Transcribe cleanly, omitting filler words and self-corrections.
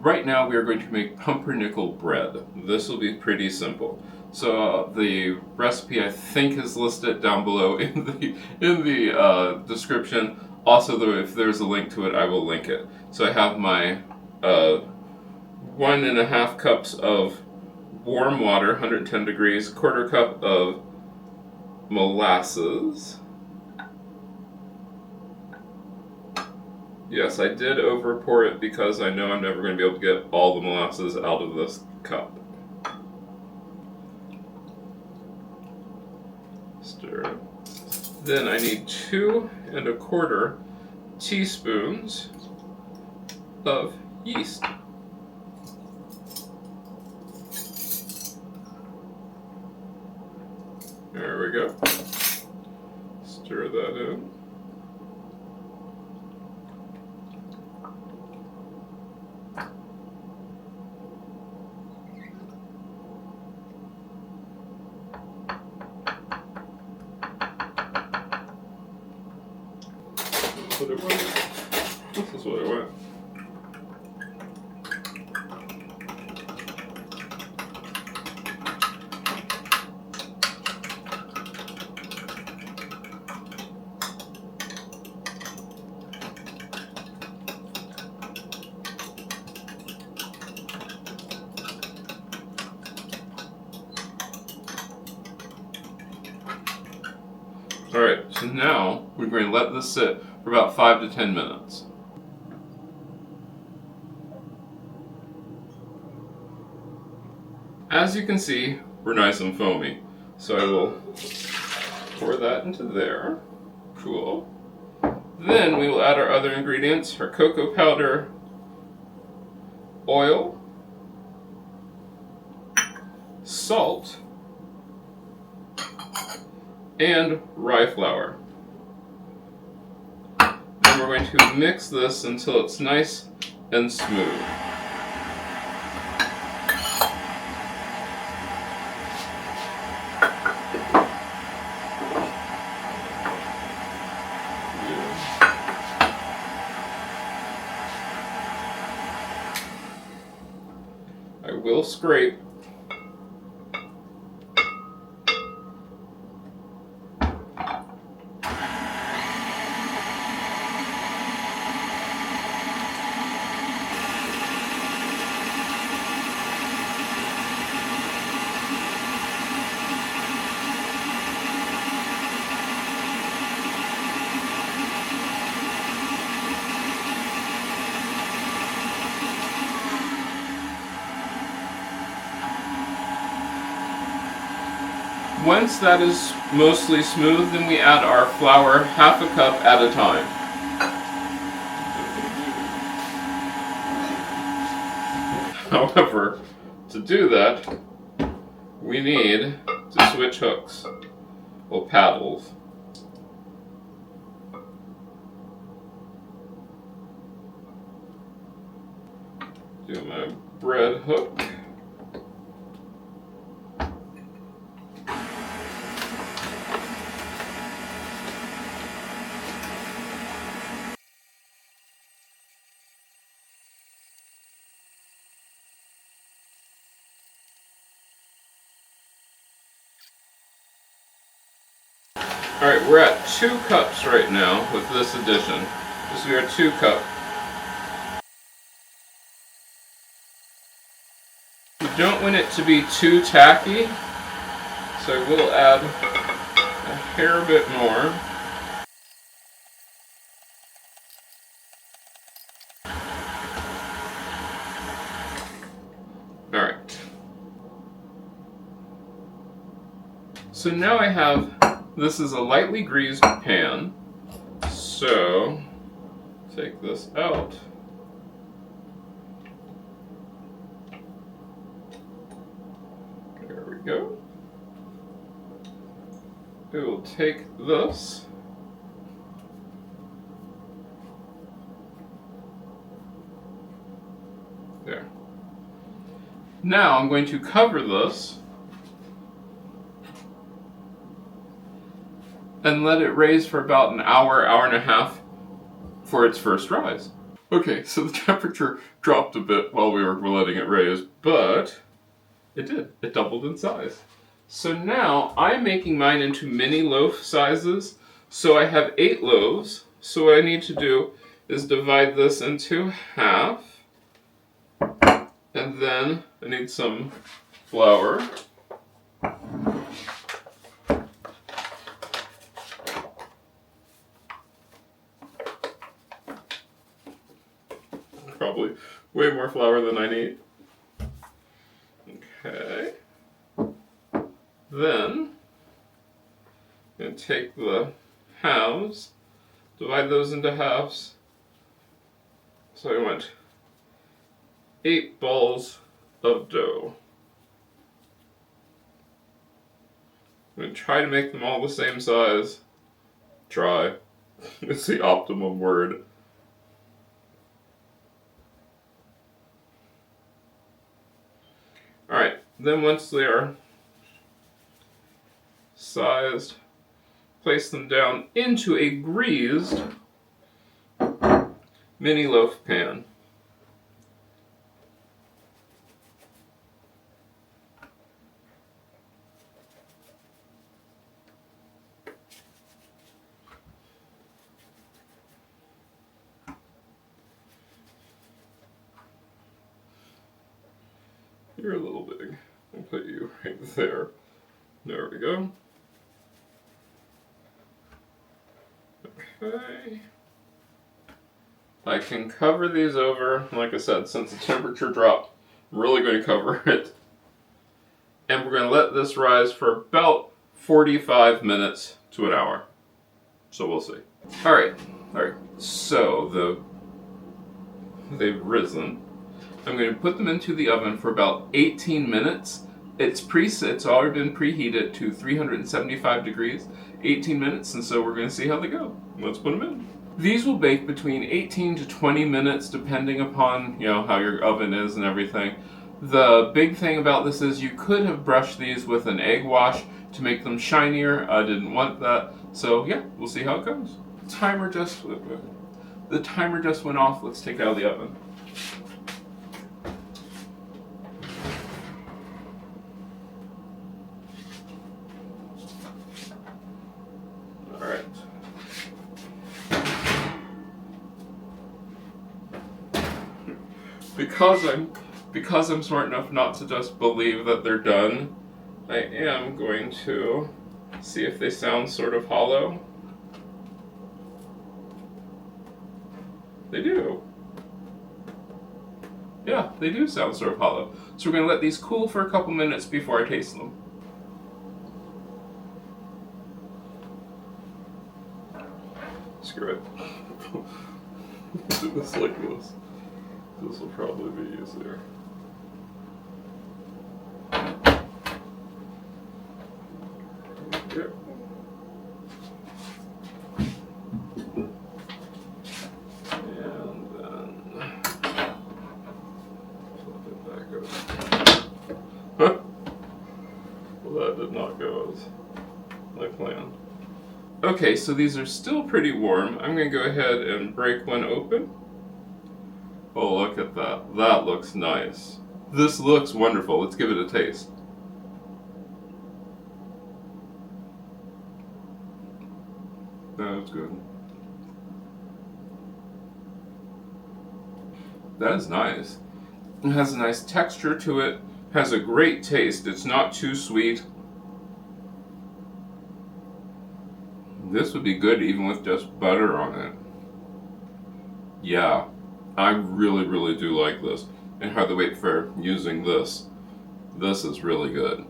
right now we are going to make pumpernickel bread. This will be pretty simple. So the recipe I think is listed down below in the description. Also, though, if there's a link to it, I will link it. So I have my 1.5 cups of warm water, 110 degrees, 1/4 cup of molasses. Yes, I did over pour it because I know I'm never going to be able to get all the molasses out of this cup. Stir. Then I need 2.25 teaspoons of yeast. There we go. Stir that in. What it was. This is what I want. Alright, so now we're going to let this sit for about 5 to 10 minutes. As you can see, we're nice and foamy. So I will pour that into there. Cool. Then we will add our other ingredients, our cocoa powder, oil, salt, and rye flour. Then we're going to mix this until it's nice and smooth. I will scrape. Once that is mostly smooth, then we add our flour 1/2 cup at a time. However, to do that, we need to switch hooks, or paddles. Do my bread hook. Alright, we're at 2 cups right now with this addition. This will be our 2 cup. We don't want it to be too tacky, so I will add a hair bit more. Alright. So now I have, this is a lightly greased pan, so take this out. There we go. We will take this. There. Now I'm going to cover this and let it raise for about an hour, hour and a half for its first rise. Okay, so the temperature dropped a bit while we were letting it raise, but it did. It doubled in size. So now I'm making mine into mini loaf sizes. So I have 8 loaves. So what I need to do is divide this into half. And then I need some flour. Probably way more flour than I need. Okay. Then I'm going to take the halves, divide those into halves. So I want 8 balls of dough. I'm going to try to make them all the same size. Try. It's the optimum word. Alright, then once they are sized, place them down into a greased mini loaf pan. You're a little big. I'll put you right there. There we go. Okay. I can cover these over. Like I said, since the temperature dropped, I'm really going to cover it. And we're going to let this rise for about 45 minutes to an hour. So we'll see. Alright. So they've risen. I'm going to put them into the oven for about 18 minutes. It's already been preheated to 375 degrees, 18 minutes, and so we're going to see how they go. Let's put them in. These will bake between 18 to 20 minutes depending upon, how your oven is and everything. The big thing about this is you could have brushed these with an egg wash to make them shinier. I didn't want that. So yeah, we'll see how it goes. The timer just went off. Let's take it out of the oven. Because I'm smart enough not to just believe that they're done, I am going to see if they sound sort of hollow. They do. Yeah, they do sound sort of hollow. So we're going to let these cool for a couple minutes before I taste them. Screw it. Do this like this. This will probably be easier. Yep. And then flip it back over. Huh? Well, that did not go as I planned. Okay, so these are still pretty warm. I'm going to go ahead and break one open. Oh, look at that. That looks nice. This looks wonderful. Let's give it a taste. That's good. That is nice. It has a nice texture to it. Has a great taste. It's not too sweet. This would be good even with just butter on it. Yeah. I really, really do like this. And hardly wait for using this. This is really good.